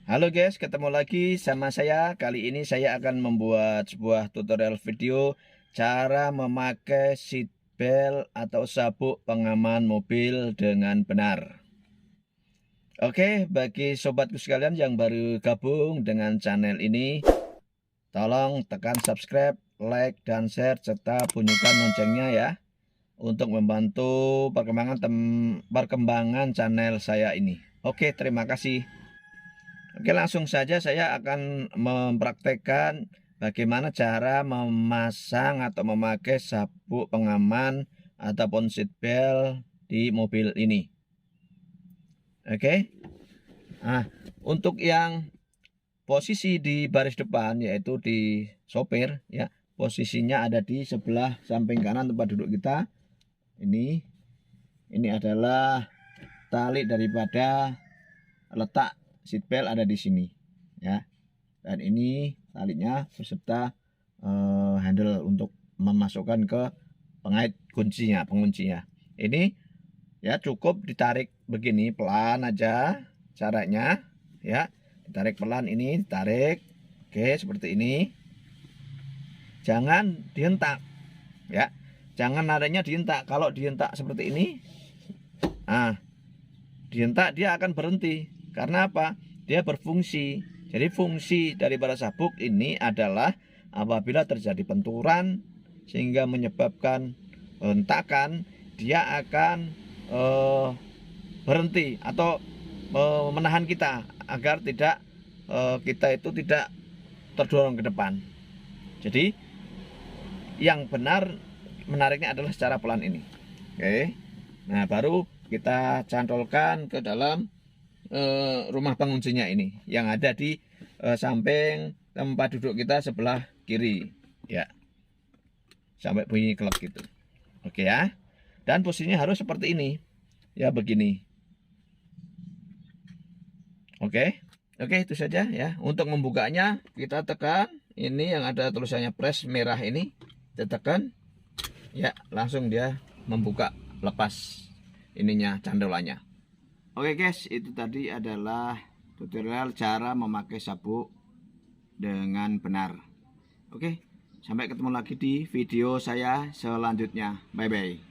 Halo guys, ketemu lagi sama saya. Kali ini saya akan membuat sebuah tutorial video cara memakai seat belt atau sabuk pengaman mobil dengan benar. Oke, bagi sobatku sekalian yang baru gabung dengan channel ini, tolong tekan subscribe, like, dan share, serta bunyikan loncengnya ya, untuk membantu perkembangan channel saya ini. Oke, terima kasih. Oke, langsung saja saya akan mempraktekkan bagaimana cara memasang atau memakai sabuk pengaman ataupun seat belt di mobil ini. Oke. Nah, untuk yang posisi di baris depan yaitu di sopir ya, posisinya ada di sebelah samping kanan tempat duduk kita. Ini adalah tali daripada letak seat belt ada di sini ya, dan ini talinya beserta handle untuk memasukkan ke pengait penguncinya. Ini ya cukup ditarik begini pelan aja caranya ya, ditarik pelan, ini ditarik. Oke, seperti ini, jangan dihentak ya, jangan nariknya dihentak. Kalau dihentak seperti ini, dihentak dia akan berhenti. Karena apa? Dia berfungsi. Jadi fungsi daripada sabuk ini adalah apabila terjadi benturan sehingga menyebabkan hentakan, dia akan berhenti atau menahan kita agar kita itu tidak terdorong ke depan. Jadi yang benar menariknya adalah secara pelan ini. Oke. Nah, baru kita cantolkan ke dalam rumah penguncinya ini yang ada di samping tempat duduk kita sebelah kiri ya, sampai bunyi klek gitu. Oke ya, dan posisinya harus seperti ini ya, begini. Oke, itu saja ya. Untuk membukanya kita tekan ini yang ada tulisannya press merah ini, kita tekan ya, langsung dia membuka, lepas ininya, candolannya. Oke guys, itu tadi adalah tutorial cara memakai sabuk dengan benar. Oke, sampai ketemu lagi di video saya selanjutnya. Bye bye.